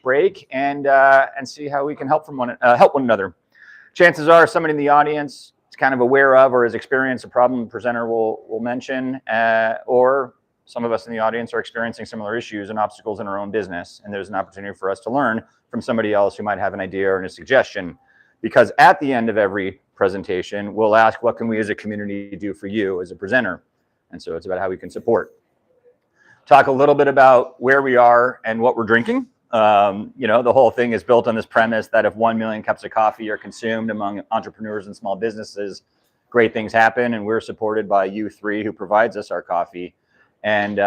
break and see how we can help one another. Chances are somebody in the audience is kind of aware of or has experienced a problem the presenter will mention, or some of us in the audience are experiencing similar issues and obstacles in our own business, and there's an opportunity for us to learn from somebody else who might have an idea or a suggestion. Because at the end of every presentation, we'll ask, what can we as a community do for you as a presenter? And so it's about how we can support. Talk a little bit about where we are and what we're drinking. The whole thing is built on this premise that if 1 million cups of coffee are consumed among entrepreneurs and small businesses, great things happen, and we're supported by you three who provides us our coffee, and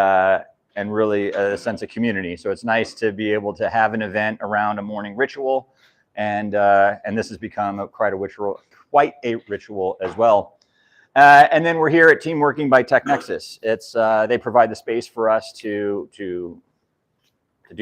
really a sense of community. So it's nice to be able to have an event around a morning ritual, and this has become quite a ritual as well. And then we're here at Team Working by TechNexus. They provide the space for us to do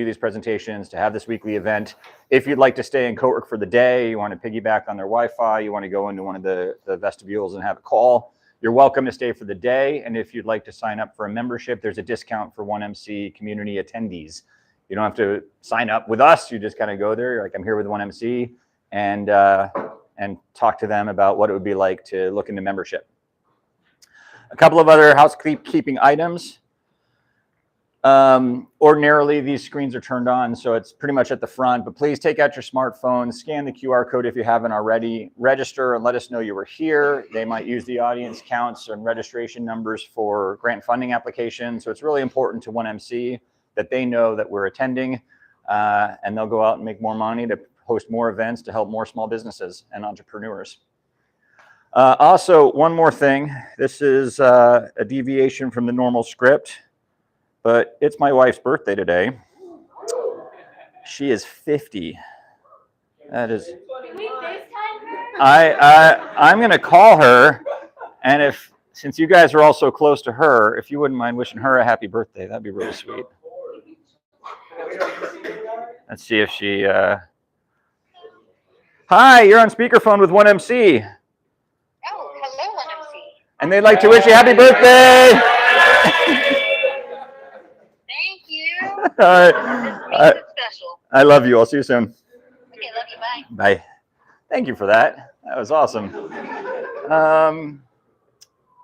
these presentations, to have this weekly event. If you'd like to stay and co-work for the day, you want to piggyback on their Wi-Fi, you want to go into one of the vestibules and have a call, you're welcome to stay for the day. And if you'd like to sign up for a membership, there's a discount for 1MC community attendees. You don't have to sign up with us. You just kind of go there. You're like, I'm here with 1MC, and talk to them about what it would be like to look into membership. A couple of other housekeeping items. Ordinarily, these screens are turned on, so it's pretty much at the front, but please take out your smartphone, scan the QR code if you haven't already, register and let us know you were here. They might use the audience counts and registration numbers for grant funding applications, so it's really important to 1MC that they know that we're attending, and they'll go out and make more money to host more events to help more small businesses and entrepreneurs. Also, one more thing. This is a deviation from the normal script, but it's my wife's birthday today. She is 50. That is. Can we FaceTime her? I'm going to call her, and since you guys are all so close to her, if you wouldn't mind wishing her a happy birthday, that'd be really sweet. Let's see if she. Hi, you're on speakerphone with 1MC. Oh, hello, 1MC. And they'd like to wish you happy birthday. Thank you. All right. This makes it special. I love you. I'll see you soon. Okay, love you. Bye. Bye. Thank you for that. That was awesome.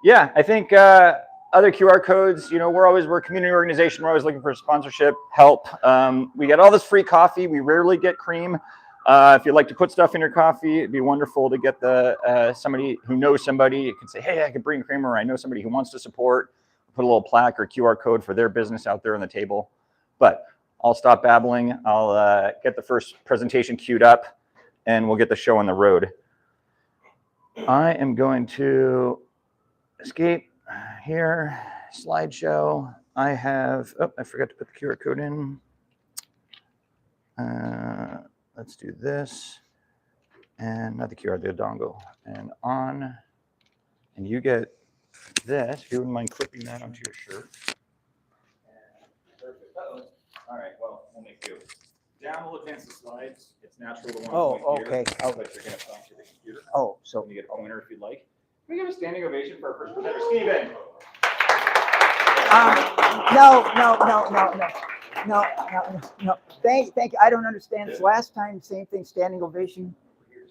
Yeah, I think other QR codes, we're a community organization. We're always looking for sponsorship, help. We get all this free coffee. We rarely get cream. If you'd like to put stuff in your coffee, it'd be wonderful to get somebody who knows somebody. You can say, hey, I could bring cream, or I know somebody who wants to support. Put a little plaque or QR code for their business out there on the table. But I'll stop babbling. I'll get the first presentation queued up, and we'll get the show on the road. I am going to escape here, slideshow. I forgot to put the QR code in. Let's do this, and not the QR, the dongle, and on, and you get this, if you wouldn't mind clipping that onto your shirt. All right, well, we'll make do. Down will advance the slides. It's natural to want to point okay. Here, but you're going to point to the computer. Oh, so you get a pointer if you'd like. Can we give a standing ovation for our first presenter, Stephen? No. Thank you. I don't understand this. Last time, same thing, standing ovation.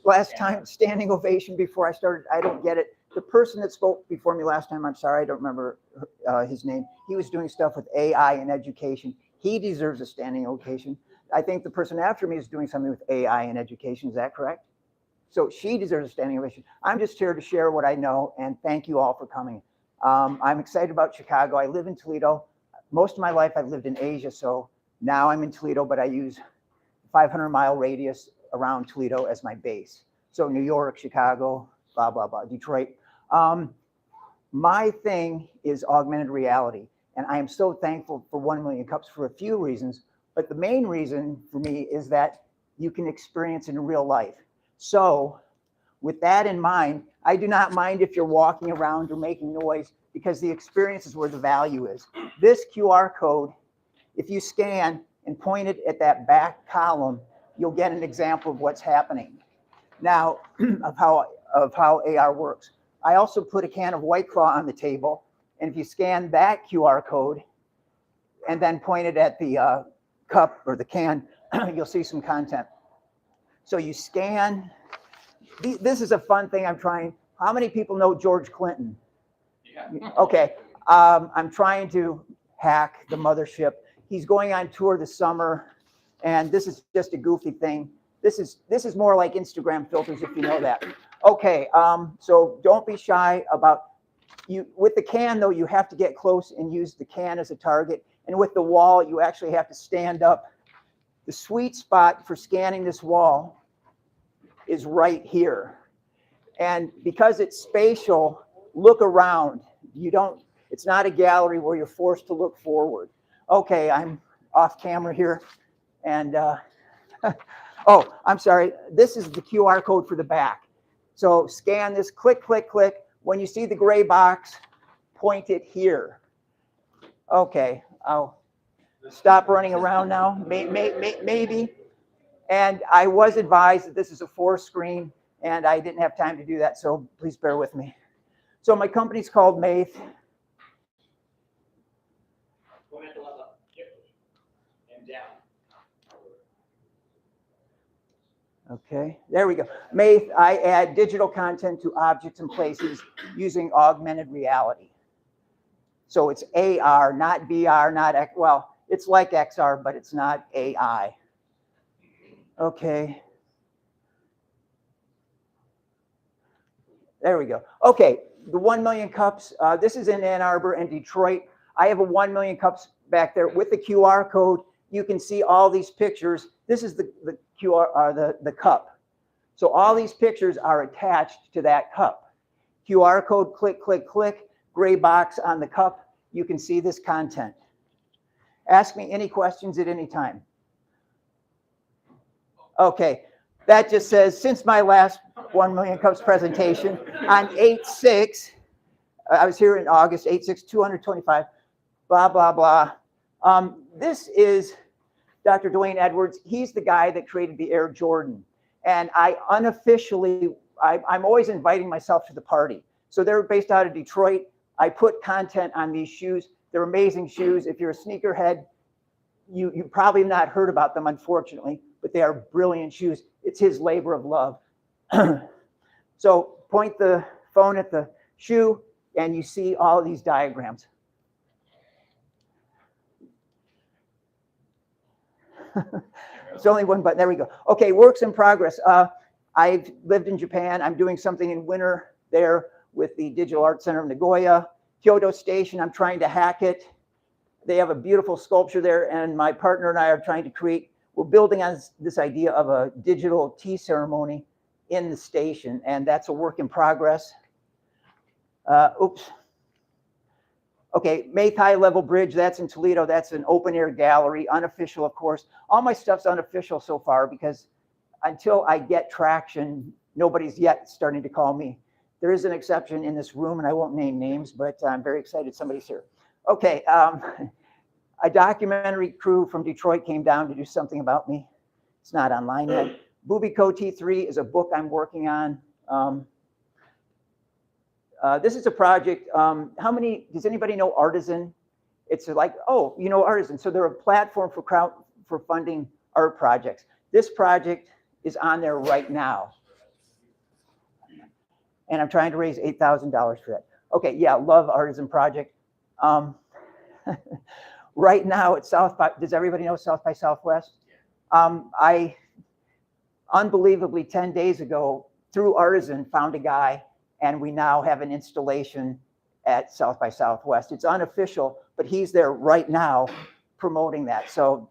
Last time, standing ovation before I started. I don't get it. The person that spoke before me last time, I'm sorry, I don't remember his name. He was doing stuff with AI and education. He deserves a standing ovation. I think the person after me is doing something with AI and education. Is that correct? So she deserves a standing ovation. I'm just here to share what I know, and thank you all for coming. I'm excited about Chicago. I live in Toledo. Most of my life I've lived in Asia, so now I'm in Toledo, but I use 500-mile radius around Toledo as my base. So New York, Chicago, blah, blah, blah, Detroit. My thing is augmented reality, and I am so thankful for 1 million cups for a few reasons, but the main reason for me is that you can experience it in real life. So with that in mind, I do not mind if you're walking around or making noise, because the experience is where the value is. This QR code, if you scan and point it at that back column, you'll get an example of what's happening. Now, of how AR works. I also put a can of White Claw on the table, and if you scan that QR code and then point it at the cup or the can, you'll see some content. So you scan. This is a fun thing I'm trying. How many people know George Clinton? Yeah. Okay. I'm trying to hack the mothership. He's going on tour this summer, and this is just a goofy thing. This is more like Instagram filters, if you know that. Okay. So don't be shy about you. With the can, though, you have to get close and use the can as a target. And with the wall, you actually have to stand up. The sweet spot for scanning this wall is right here. And because it's spatial, look around. It's not a gallery where you're forced to look forward. Okay, I'm off camera here. And, oh, I'm sorry. This is the QR code for the back. So scan this, click, click, click. When you see the gray box, point it here. Okay, I'll stop running around now, maybe. And I was advised that this is a 4-screen, and I didn't have time to do that, so please bear with me. So my company's called Maith. Okay, there we go. Maith, I add digital content to objects and places using augmented reality. So it's AR, not VR, not X. Well, it's like XR, but it's not AI. Okay. There we go. Okay, the 1 million cups. This is in Ann Arbor and Detroit. I have a 1 million cups back there with the QR code. You can see all these pictures. This is the QR, the cup. So all these pictures are attached to that cup. QR code, click, click, click, gray box on the cup. You can see this content. Ask me any questions at any time. Okay, that just says, since my last 1 million cups presentation on 8/6, I was here in August, 8/6, 225, blah, blah, blah. This is Dr. Dwayne Edwards. He's the guy that created the Air Jordan. And I unofficially, I'm always inviting myself to the party. So they're based out of Detroit. I put content on these shoes. They're amazing shoes. If you're a sneakerhead, you probably have not heard about them, unfortunately, but they are brilliant shoes. It's his labor of love. So point the phone at the shoe, and you see all of these diagrams. It's only one button. There we go. Okay, works in progress. I've lived in Japan. I'm doing something in winter there with the Digital Art Center of Nagoya. Kyoto Station, I'm trying to hack it. They have a beautiful sculpture there, and my partner and I are trying to create, we're building on this idea of a digital tea ceremony in the station, and that's a work in progress. Oops. Okay, Maith High Level Bridge, that's in Toledo. That's an open air gallery, unofficial, of course. All my stuff's unofficial so far because until I get traction, nobody's yet starting to call me. There is an exception in this room, and I won't name names, but I'm very excited somebody's here. Okay, a documentary crew from Detroit came down to do something about me. It's not online yet. Bubico T3 is a book I'm working on. This is a project. Does anybody know Artisan? It's like, oh, you know Artisan. So they're a platform for funding art projects. This project is on there right now. And I'm trying to raise $8,000 for that. Okay, yeah, love Artisan Project. Right now at South by, does everybody know South by Southwest? I unbelievably 10 days ago through Artisan found a guy, and we now have an installation at South by Southwest. It's unofficial, but he's there right now promoting that. So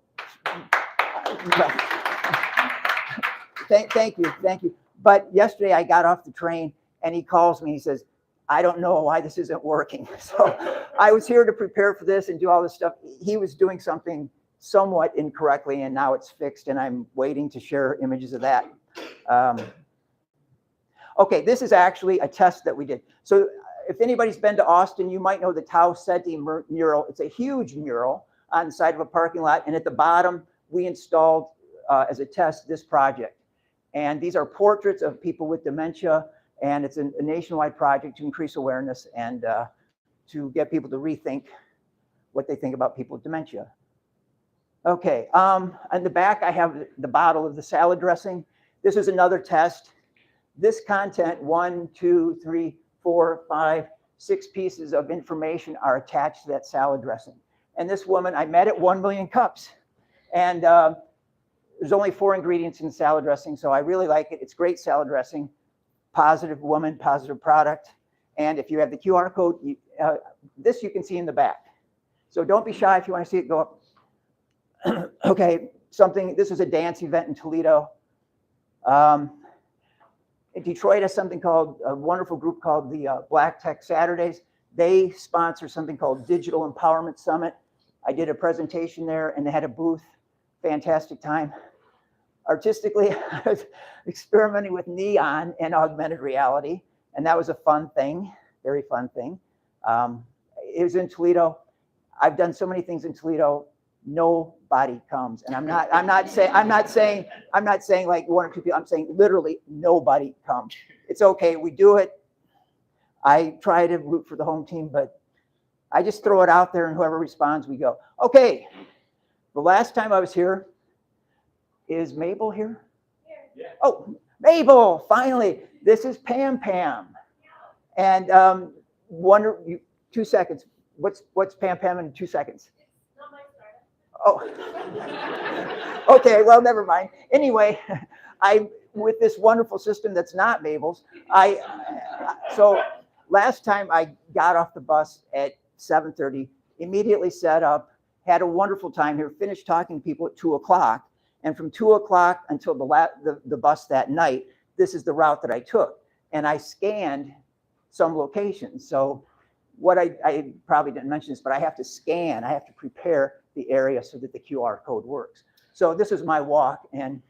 thank you. But yesterday I got off the train and he calls me, he says, I don't know why this isn't working. So I was here to prepare for this and do all this stuff. He was doing something somewhat incorrectly, and now it's fixed, and I'm waiting to share images of that. Okay, this is actually a test that we did. So if anybody's been to Austin, you might know the Tau Ceti mural. It's a huge mural on the side of a parking lot, and at the bottom, we installed as a test this project. And these are portraits of people with dementia, and it's a nationwide project to increase awareness and to get people to rethink what they think about people with dementia. Okay, on the back, I have the bottle of the salad dressing. This is another test. This content, 1, 2, 3, 4, 5, 6 pieces of information are attached to that salad dressing. And this woman, I met at 1 million cups. And there's only 4 ingredients in salad dressing, so I really like it. It's great salad dressing, positive woman, positive product. And if you have the QR code, this you can see in the back. So don't be shy if you want to see it, go up. Okay, this is a dance event in Toledo. In Detroit has something called, a wonderful group called the Black Tech Saturdays. They sponsor something called Digital Empowerment Summit. I did a presentation there and they had a booth, fantastic time. Artistically, I was experimenting with neon and augmented reality, and that was a fun thing, very fun thing. It was in Toledo. I've done so many things in Toledo. Nobody comes, and I'm not saying like 1 or 2 people. I'm saying literally nobody comes. It's okay, we do it. I try to root for the home team, but I just throw it out there, and whoever responds, we go. Okay, the last time I was here, is Mabel here? Yeah. Oh, Mabel, finally. This is Pam. And 2 seconds. What's Pam in 2 seconds? Oh, okay, well, never mind. Anyway, with this wonderful system that's not Mabel's, so last time I got off the bus at 7:30, immediately set up, had a wonderful time here, finished talking to people at 2 o'clock, and from 2 o'clock until the bus that night, this is the route that I took, and I scanned some locations. So what I probably didn't mention this, but I have to prepare the area so that the QR code works. So this is my walk, and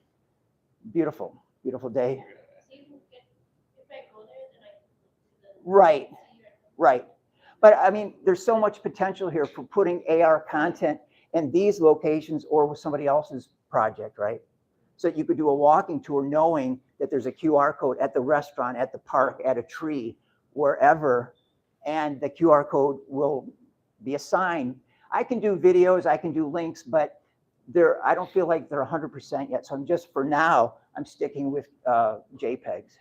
beautiful, beautiful day. Right. But I mean, there's so much potential here for putting AR content in these locations or with somebody else's project, right? So you could do a walking tour knowing that there's a QR code at the restaurant, at the park, at a tree, wherever, and the QR code will be a sign. I can do videos, I can do links, but I don't feel like they're 100% yet. So for now, I'm sticking with JPEGs.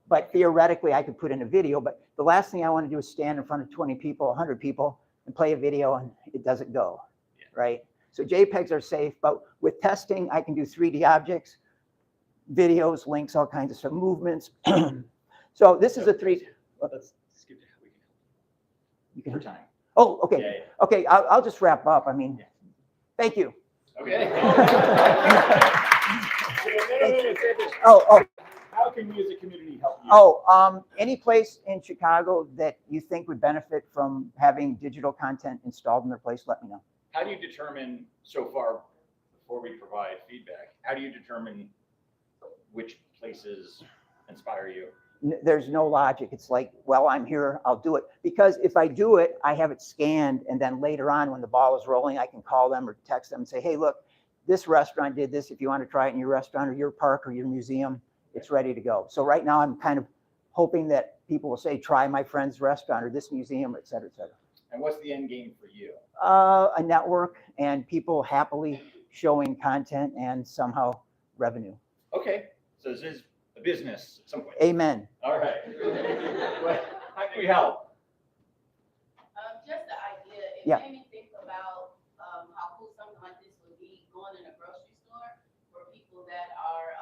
But theoretically, I could put in a video, but the last thing I want to do is stand in front of 20 people, 100 people, and play a video, and it doesn't go, right? So JPEGs are safe, but with testing, I can do 3D objects, videos, links, all kinds of stuff, movements. So this is a 3D. Let's skip to how we can help. You can. For time. Oh, okay. Yeah. Okay, I'll just wrap up. I mean, thank you. Okay. Oh. How can we as a community help you? Any place in Chicago that you think would benefit from having digital content installed in their place, let me know. How do you determine, so far, before we provide feedback, how do you determine which places inspire you? There's no logic. It's like, well, I'm here, I'll do it. Because if I do it, I have it scanned, and then later on when the ball is rolling, I can call them or text them and say, hey, look, this restaurant did this. If you want to try it in your restaurant or your park or your museum, it's ready to go. So right now I'm kind of hoping that people will say, try my friend's restaurant or this museum, et cetera, et cetera. And what's the end game for you? A network and people happily showing content and somehow revenue. Okay, so this is a business at some point. Amen. All right. How can we help? Just the idea, it Yeah. made me think about how cool something like this would be going in a grocery store for people that are,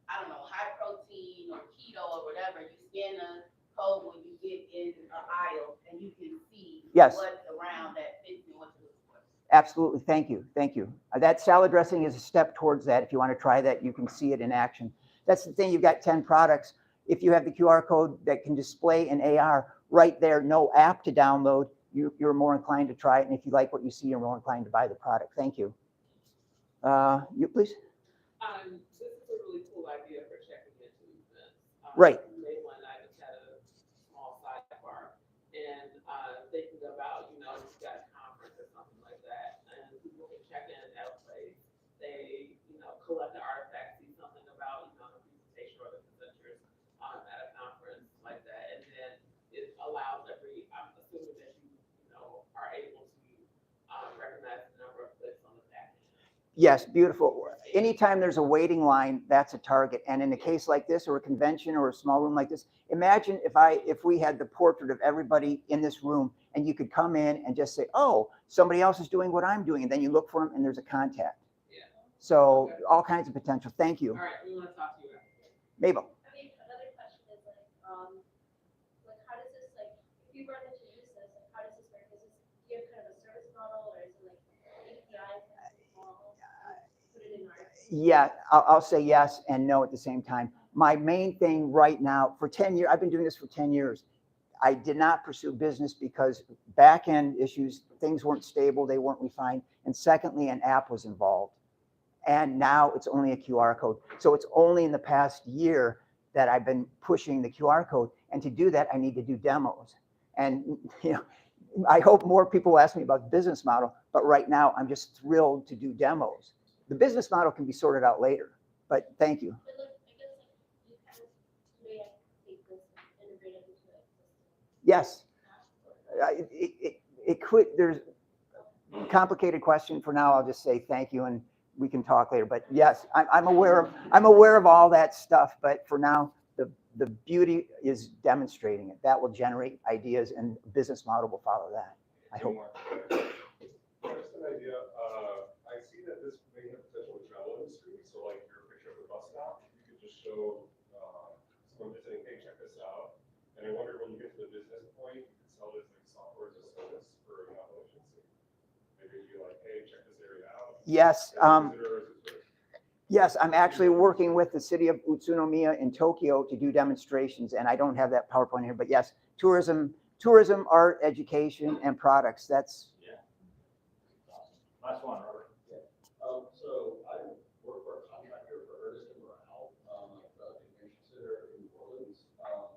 I don't know, high protein or keto or whatever. You scan a code when you get in an aisle and you can see Yes. what's around that fits and what to look for. Absolutely. Thank you. Thank you. That salad dressing is a step towards that. If you want to try that, you can see it in action. That's the thing. You've got 10 products. If you have the QR code that can display in AR right there, no app to download, you're more inclined to try it. And if you like what you see, you're more inclined to buy the product. Thank you. You please. This is a really cool idea for checking into events. Right. Maybe one night I just had a small sidebar and thinking about, you've got a conference or something like that, and people can check in at a place. They, collect the artifacts, see something about, the presentation or the presenters at a conference like that, and then it allows I'm assuming that you, are able to recognize the number of clicks on the Yes, beautiful. Anytime there's a waiting line, that's a target. And in a case like this, or a convention, or a small room like this, imagine if we had the portrait of everybody in this room, and you could come in and just say, oh, somebody else is doing what I'm doing. And then you look for them and there's a contact. Yeah. So all kinds of potential. Thank you. All right, we want to talk to you after. Mabel. I mean, another question is like how does this, like, if you run into use this, like, how does this work? Is this, do you have kind of a service model, or is it like API kind of model? Put it in our. Yeah, I'll say yes and no at the same time. My main thing right now, for 10 years, I've been doing this for 10 years. I did not pursue business because back end issues, things weren't stable, they weren't refined. And secondly, an app was involved. And now it's only a QR code. So it's only in the past year that I've been pushing the QR code. And to do that, I need to do demos. And I hope more people will ask me about the business model, but right now I'm just thrilled to do demos. The business model can be sorted out later, but thank you. But like, I guess like you kind of take this and integrate it into it. Yes, it could, there's a complicated question. For now, I'll just say thank you and we can talk later. But yes, I'm aware of all that stuff. But for now, the beauty is demonstrating it. That will generate ideas and business model will follow that. I hope. Just an idea. I see that this may have potential in the travel industry. So like your picture of the bus stop, you could just show someone visiting, hey, check this out. And I wonder when you get to the business point, you could sell this like software as a service for an agency. Maybe you'd be like, hey, check this area out. Yes. Yes, I'm actually working with the city of Utsunomiya in Tokyo to do demonstrations, and I don't have that PowerPoint here, but yes, tourism, art, education, and products. That's. Yeah. Last one, Robert. So I work for a contractor for Ernest and Morale, convention center in New Orleans.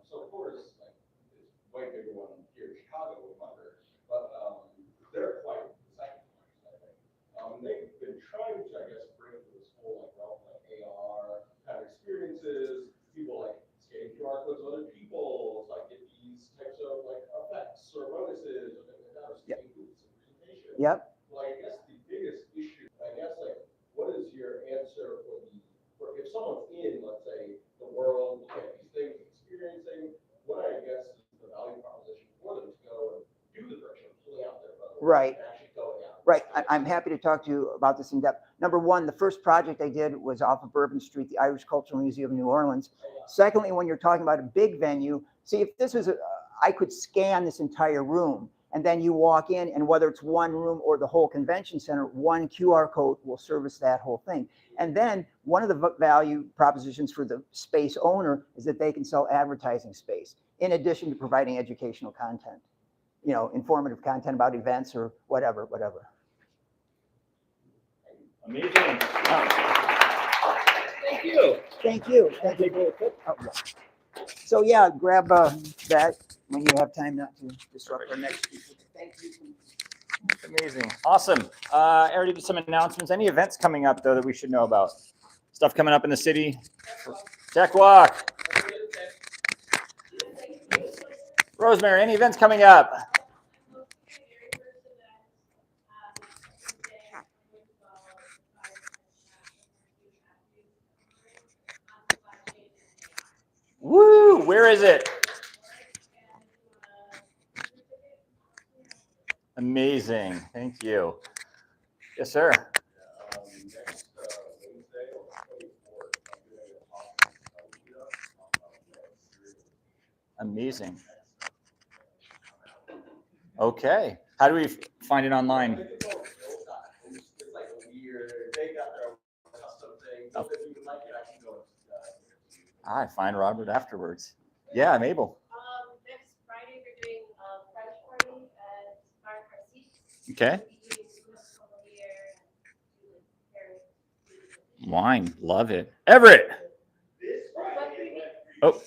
So of course, like, it's way bigger one here in Chicago with Munger, but they're quite the second largest, I think. And they've been trying to, I guess, bring to this whole like realm like AR kind of experiences. People like scanning QR codes of other people, like get these types of like effects or bonuses or things like that, or scanning booths and presentations. Yep. Well, I guess the biggest issue, I guess, like, what is your answer for if someone's in, let's say, the world, look at these things, experiencing, what I guess is the value proposition for them to go and do the virtual, pulling out their phone. Right. And actually going out. Right. I'm happy to talk to you about this in depth. Number one, the first project I did was off of Bourbon Street, the Irish Cultural Museum of New Orleans. Secondly, when you're talking about a big venue, see, if this was I could scan this entire room, and then you walk in, and whether it's one room or the whole convention center, one QR code will service that whole thing. And then one of the value propositions for the space owner is that they can sell advertising space, in addition to providing educational content, informative content about events or whatever. Amazing. Thank you. Thank you. Thank you. Oh, yeah. So yeah, grab that when you have time, not to disrupt our next speaker. Thank you. Amazing. Awesome. I already did some announcements. Any events coming up, though, that we should know about? Stuff coming up in the city? Tech Walk. Rosemary, any events coming up? Woo! Where is it? Amazing. Thank you. Yes, sir. Next Wednesday on the 24th, I'm doing a talk Amazing. Okay. How do we find it online? It's like a weird, they got their own custom thing. So if you would like it, I can go. I find Robert afterwards. Yeah, I'm able. Next Friday, we're doing a French party at Firecracker Seats. Okay. Wine. Love it. Everett. Oh.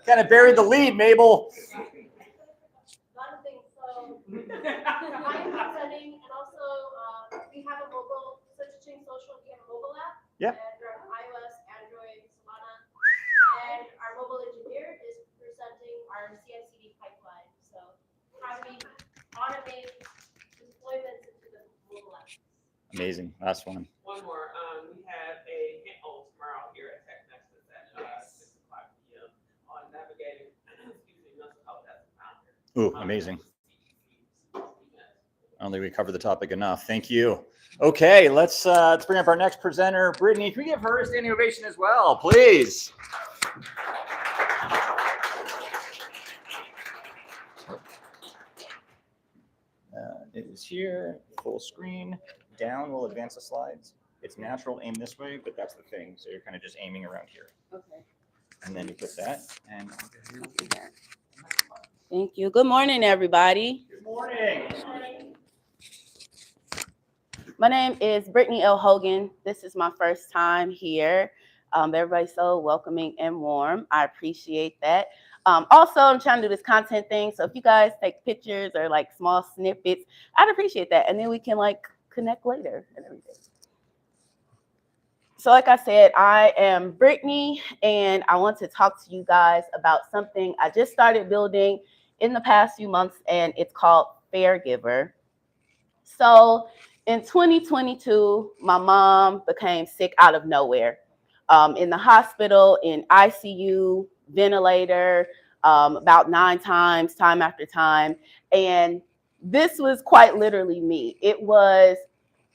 Kind of buried the lead, Mabel. Lot of things. So I'm presenting, and also we have a mobile, Searching Social, we have a mobile app. Yep. And we're on iOS, Android, Solana. And our mobile engineer is presenting our CI/CD pipeline. So how do we automate Amazing. Last one. One more. We have a tomorrow here at Tech Nexus at 6 o'clock p.m. on navigating, mental health as a founder. Ooh, amazing. I don't think we covered the topic enough. Thank you. Okay, let's bring up our next presenter, Brittany. Can we give her a standing ovation as well, please? It is here, full screen. Down will advance the slides. It's natural aim this way, but that's the thing. So you're kind of just aiming around here. Okay. And then you put that. And Thank you. Good morning, everybody. good morning. My name is Brittany L. Hogan. This is my first time here. Everybody's so welcoming and warm. I appreciate that. Also, I'm trying to do this content thing. So if you guys take pictures or like small snippets, I'd appreciate that. And then we can like connect later and everything. So like I said, I am Brittany, and I want to talk to you guys about something I just started building in the past few months, and it's called FairGiver. So in 2022, my mom became sick out of nowhere, in the hospital, in ICU, ventilator, about 9 times, time after time. And this was quite literally me. It was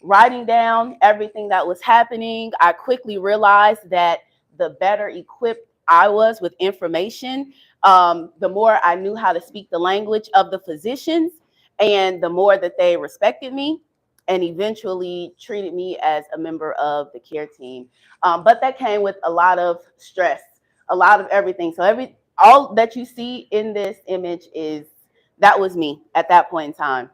writing down everything that was happening. I quickly realized that the better equipped I was with information, the more I knew how to speak the language of the physicians, and the more that they respected me and eventually treated me as a member of the care team. But that came with a lot of stress, a lot of everything. So all that you see in this image that was me at that point in time.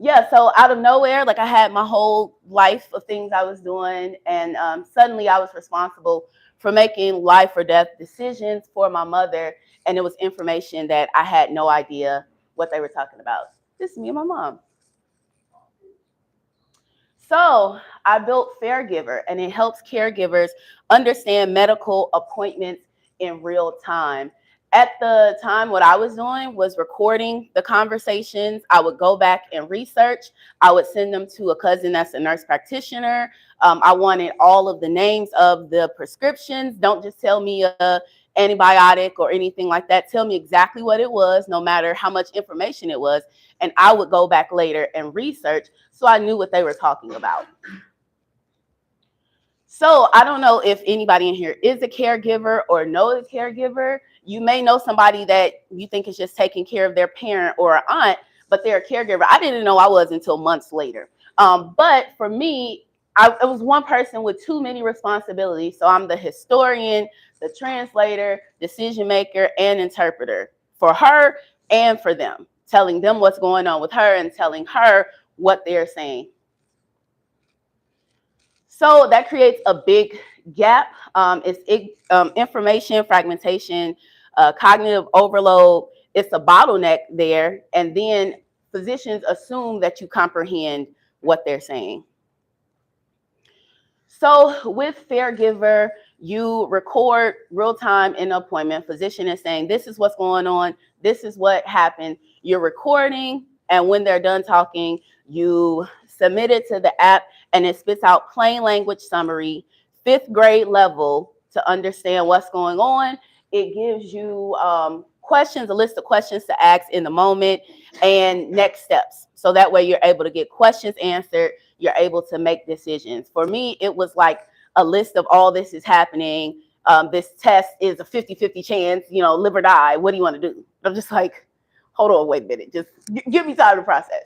Yeah, so out of nowhere, like I had my whole life of things I was doing, and suddenly I was responsible for making life or death decisions for my mother, and it was information that I had no idea what they were talking about. This is me and my mom. So I built FairGiver, and it helps caregivers understand medical appointments in real time. At the time, what I was doing was recording the conversations. I would go back and research. I would send them to a cousin that's a nurse practitioner. I wanted all of the names of the prescriptions. Don't just tell me a antibiotic or anything like that. Tell me exactly what it was, no matter how much information it was. And I would go back later and research so I knew what they were talking about. So I don't know if anybody in here is a caregiver or knows a caregiver. You may know somebody that you think is just taking care of their parent or an aunt, but they're a caregiver. I didn't know I was until months later. But for me, I was one person with too many responsibilities. So I'm the historian, the translator, decision maker, and interpreter for her and for them, telling them what's going on with her and telling her what they're saying. So that creates a big gap. It's information fragmentation, cognitive overload. It's a bottleneck there. And then physicians assume that you comprehend what they're saying. So with FairGiver, you record real time in an appointment. Physician is saying, this is what's going on. This is what happened. You're recording. And when they're done talking, you submit it to the app, and it spits out plain language summary, 5th grade level, to understand what's going on. It gives you questions, a list of questions to ask in the moment, and next steps. So that way you're able to get questions answered. You're able to make decisions. For me, it was like a list of all this is happening. This test is a 50-50 chance, live or die. What do you want to do? I'm just like, hold on, wait a minute. Just give me time to process.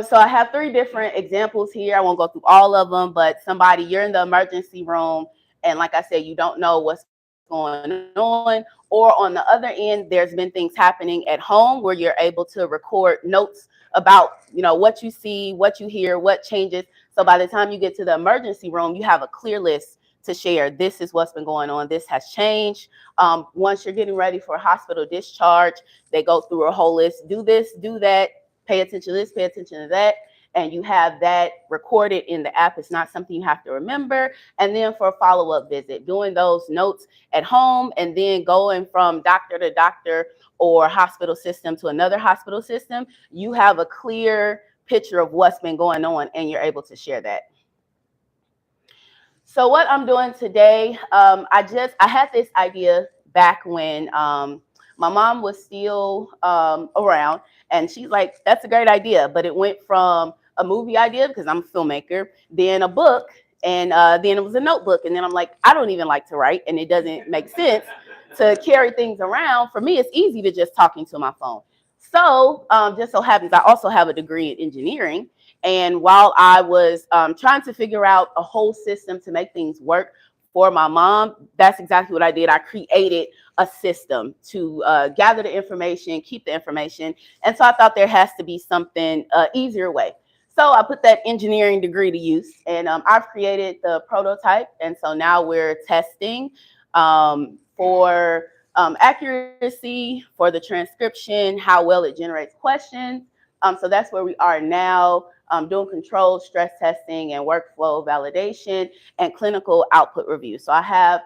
So I have 3 different examples here. I won't go through all of them, but you're in the emergency room, and like I said, you don't know what's going on. Or on the other end, there's been things happening at home where you're able to record notes about, what you see, what you hear, what changes. So by the time you get to the emergency room, you have a clear list to share. This is what's been going on. This has changed. Once you're getting ready for a hospital discharge, they go through a whole list. Do this, do that. Pay attention to this, pay attention to that. and you have that recorded in the app. It's not something you have to remember. And then for a follow-up visit, doing those notes at home and then going from doctor to doctor or hospital system to another hospital system, you have a clear picture of what's been going on and you're able to share that. So what I'm doing today, I had this idea back when my mom was still around, and she's like, that's a great idea. But it went from a movie idea, because I'm a filmmaker, then a book, and then it was a notebook. And then I'm like, I don't even like to write, and it doesn't make sense to carry things around. For me, it's easy to just talk into my phone. So just so happens I also have a degree in engineering. And while I was trying to figure out a whole system to make things work for my mom, that's exactly what I did. I created a system to gather the information, keep the information. And so I thought there has to be something easier way. So I put that engineering degree to use, and I've created the prototype. And so now we're testing for accuracy, for the transcription, how well it generates questions. So that's where we are now, doing control, stress testing, and workflow validation, and clinical output review. So I have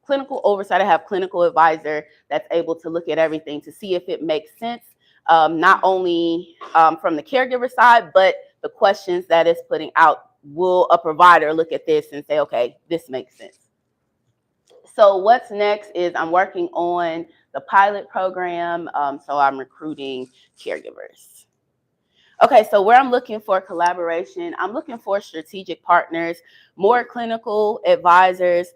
clinical oversight. I have clinical advisor that's able to look at everything to see if it makes sense, not only from the caregiver side, but the questions that it's putting out. Will a provider look at this and say, okay, this makes sense? So what's next is I'm working on the pilot program. So I'm recruiting caregivers. Okay, so where I'm looking for collaboration, I'm looking for strategic partners, more clinical advisors.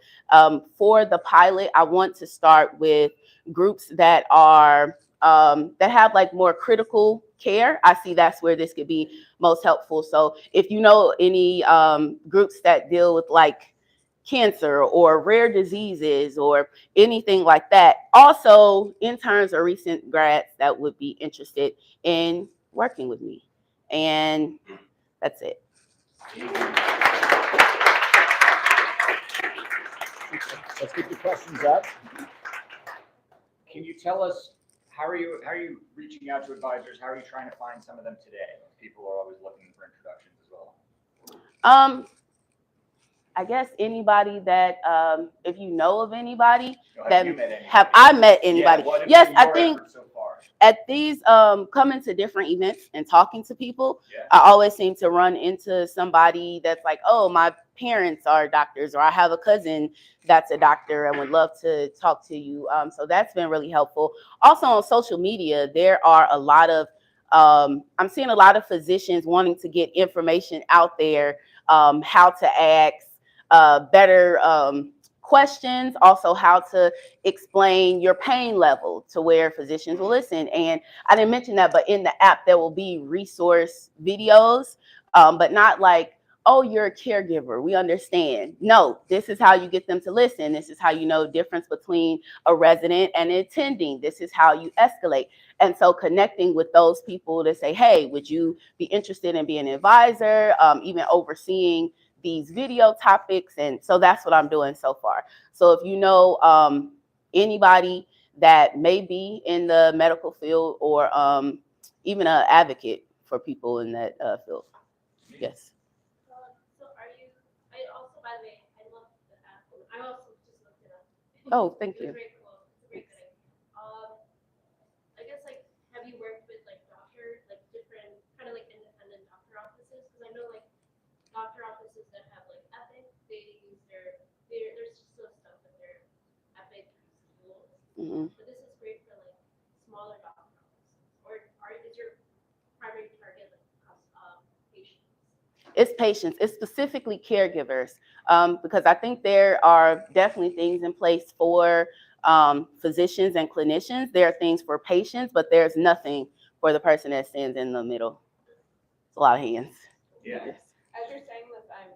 For the pilot, I want to start with groups that are that have like more critical care. I see that's where this could be most helpful. So if you know any groups that deal with like cancer or rare diseases or anything like that, also interns or recent grads that would be interested in working with me. And that's it. Let's get the questions up. Can you tell us how are you reaching out to advisors? How are you trying to find some of them today? People are always looking for introductions as well. I guess anybody that if you know of anybody Have you met anybody? Have I met anybody? Yeah, yes, I think so far? At these coming to different events and talking to people, Yeah. I always seem to run into somebody that's like, oh, my parents are doctors, or I have a cousin that's a doctor and would love to talk to you. So that's been really helpful. Also on social media, there are a lot of I'm seeing a lot of physicians wanting to get information out there, how to ask better questions, also how to explain your pain level to where physicians will listen. And I didn't mention that, but in the app, there will be resource videos, but not like, oh, you're a caregiver, we understand. No, this is how you get them to listen. This is how you know the difference between a resident and an attending. This is how you escalate. And so connecting with those people to say, hey, would you be interested in being an advisor, even overseeing these video topics? And so that's what I'm doing so far. So if you know anybody that may be in the medical field, or even an advocate for people in that field. Yes. So are you, I also, by the way, I love the app. I also just looked it up. Oh, thank It you. was very cool. It's a great thing. I guess, like, have you worked with like doctors, like different kind of like independent doctor offices? Because I know like doctor offices that have like Epic, they use there's still stuff that they're Epic tools. Mm-hmm. But this is great for like smaller doctor offices. Or is your primary target like patients? It's patients. It's specifically caregivers, because I think there are definitely things in place for physicians and clinicians. There are things for patients, but there's nothing for the person that stands in the middle. It's a lot of hands. Yeah. Yes. As you're saying this, I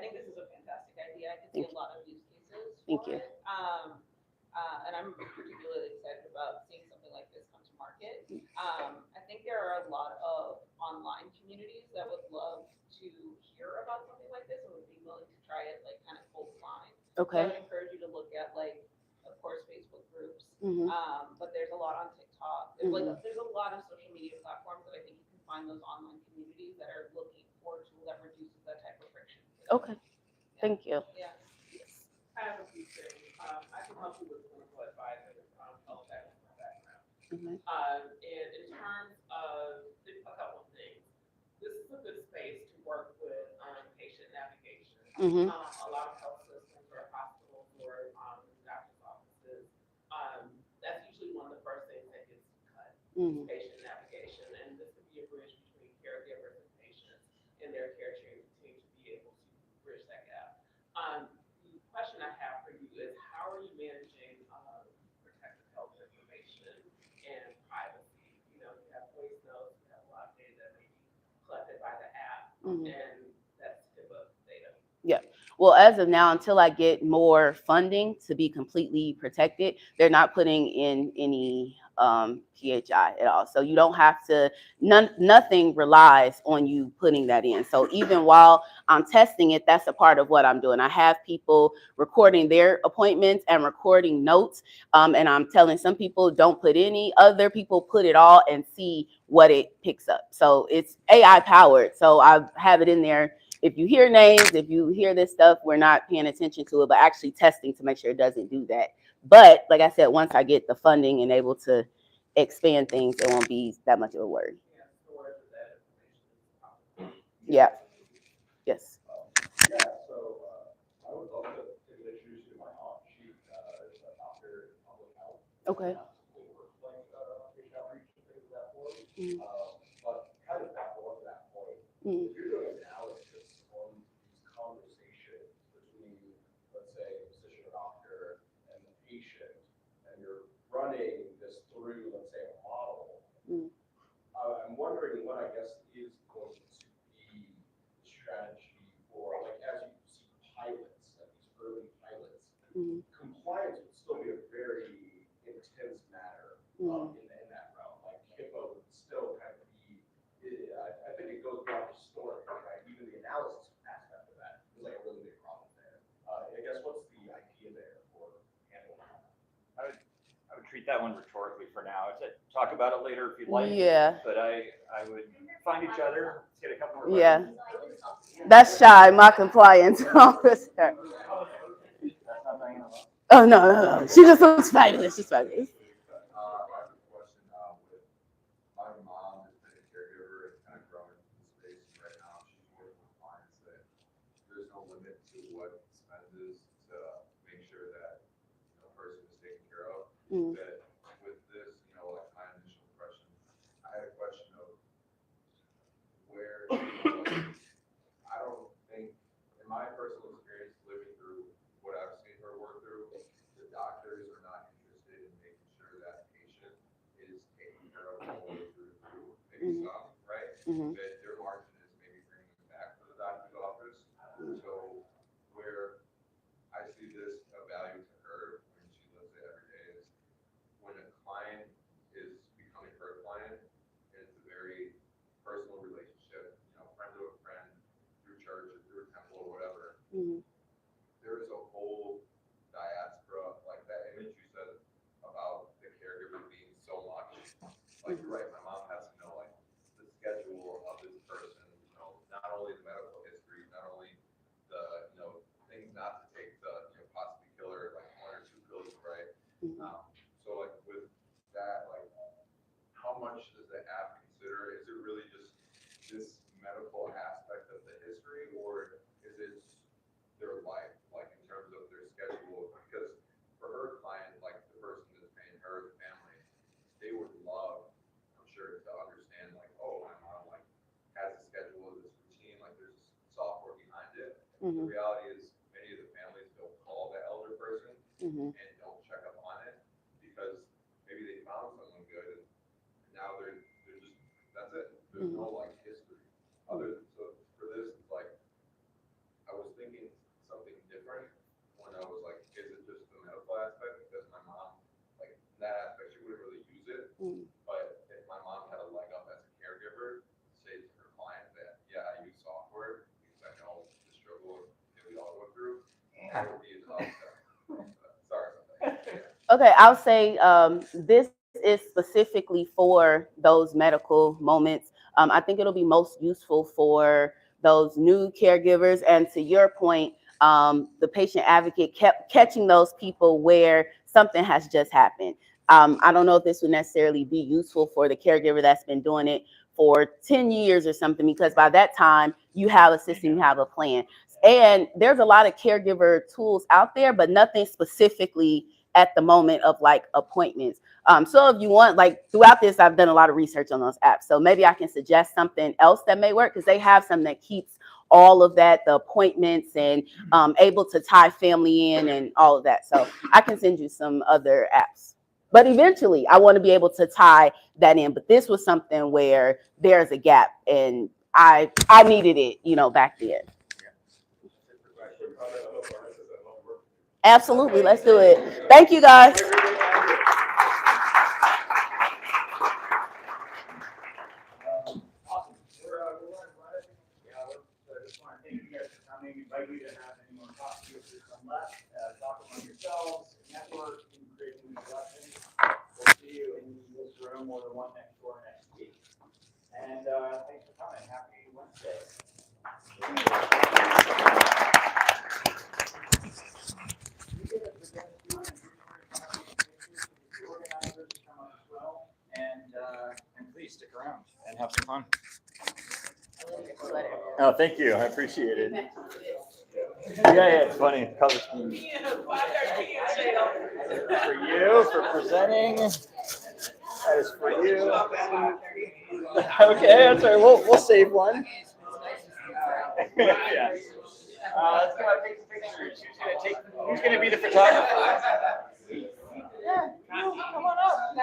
think this is a fantastic idea. I can see a lot of use cases Thank for you. it. And I'm particularly excited about seeing something like this come to market. I think there are a lot of online communities that would love to hear about something like this and would be willing to try it like kind of full time. Okay. So I would encourage you to look at like, of course, Facebook groups, Mm-hmm. but there's a lot on TikTok. There's Mhm. there's a lot of social media platforms that I think you can find those online communities that are looking for a tool that reduces that type of friction. Okay, thank you. Yeah. I have a few things. I can help you with clinical advisor, all that is my background. Mhm. And in terms of a couple of things, this is a good space to work with patient navigation. Mhm. A lot of health systems or hospitals or doctor's offices, that's usually one of the first things that gets cut, Mhm. patient navigation. And this could be a bridge between caregivers and patients and their care team to be able to bridge that gap. The question I have for you is, how are you managing protected health information and privacy? You know, you have voice notes, you have a lot of data that may be collected by the app, Mhm. and that's HIPAA data. Yeah. Well, as of now, until I get more funding to be completely protected, they're not putting in any PHI at all. So you don't have to, nothing relies on you putting that in. So even while I'm testing it, that's a part of what I'm doing. I have people recording their appointments and recording notes. And I'm telling some people don't put any, other people put it all and see what it picks up. So it's AI powered. So I have it in there. If you hear names, if you hear this stuff, we're not paying attention to it, but actually testing to make sure it doesn't do that. But like I said, once I get the funding and able to expand things, it won't be that much of a worry. Yeah, storage of that information. Yeah. Yes. Yeah, so I would love to introduce you to my aunt. She is a doctor in public health. Okay. Works like patient outreach and things of that form. Mm. But kind of back on that point, Mm. if you're doing analysis on these conversations between, let's say, physician or doctor and the patient, and you're running this through, let's say, a model, Mm. I'm wondering what I guess is going to be the strategy for, like, as you see pilots, like these early pilots, Mm. compliance would still be a very intense matter Mm. in that realm. Like HIPAA would still kind of be, I think it goes beyond the story, right? Even the analysis aspect of that is like a really big problem there. I guess what's the idea there for handling that? I would treat that one rhetorically for now. Talk about it later if you'd like. Yeah. But I would find each other. Let's get a couple more. Yeah. questions. That's shy, my compliance officer. That's not bringing it up. Oh, no. She just looks fabulous. She's fabulous. I have a question with my mom has been a caregiver and kind of growing in the space right now. She's working with clients that there's no limit to what expenses to make sure that the person is taken care of. Mm. That with this, like my initial impression, I had a question of where, I don't think, in my personal experience living through what I've seen her work through, the doctors are not interested in making sure that patient is taken care of all the way through. Maybe Mhm. some, right? Mhm. But their margin is maybe bringing them back to the doctor's office. So where I see this of value to her when she lives it every day is when a client is becoming her client, it's a very personal relationship, friend to a friend, through church or through a temple or whatever. Mhm. There is a whole diaspora, like that image you said about the caregiver being so much. Like, you're right, my mom has to know, like, the schedule of this person, not only the medical history, not only the, things not to take to, possibly kill her, like 1 or 2 pills, right? Mhm. So, like, with that, like, how much does the app consider? Is it really just this medical aspect of the history, or is it their life, like in terms of their schedule? Because for her client, like the person that's paying her, the family, they would love, I'm sure, to understand, like, oh, my mom like has a schedule, this routine, like there's software behind it. The Mhm. reality is many of the families don't call the elder person Mhm. and don't check up on it because maybe they found someone good and now they're just, that's it. There's no like history. So for this, it's like, I was thinking something different when I was like, is it just the medical aspect? Because my mom, like that aspect, she wouldn't really use it. Mm. But if my mom had a leg up as a caregiver, say to her client that, yeah, I use software because I know the struggle that we all go through, that would be a tough step. Sorry about that. Yeah. Okay, I'll say this is specifically for those medical moments. I think it'll be most useful for those new caregivers. And to your point, the patient advocate kept catching those people where something has just happened. I don't know if this would necessarily be useful for the caregiver that's been doing it for 10 years or something, because by that time you have a system, you have a plan. And there's a lot of caregiver tools out there, but nothing specifically at the moment of like appointments. So if you want, like throughout this, I've done a lot of research on those apps. So maybe I can suggest something else that may work, because they have something that keeps all of that, the appointments, and able to tie family in and all of that. So I can send you some other apps. But eventually I want to be able to tie that in. But this was something where there's a gap, and I needed it, you know, back then. Absolutely, let's do it. Thank you, guys. Awesome. I just want to thank you guys for coming. Invite you to have anyone talk to you if there's some left. Talk among yourselves, network, and create new introductions. We'll see you in this room or the one next door next week. And thanks for coming. Happy Wednesday. And please stick around and have some fun. Oh, thank you. I appreciate it. Yeah, it's funny. Color scheme. For you, for presenting. That is for you. Okay, that's all right. We'll save one. Yeah. Let's go take some pictures. Who's gonna be the photographer? Yeah, come on up.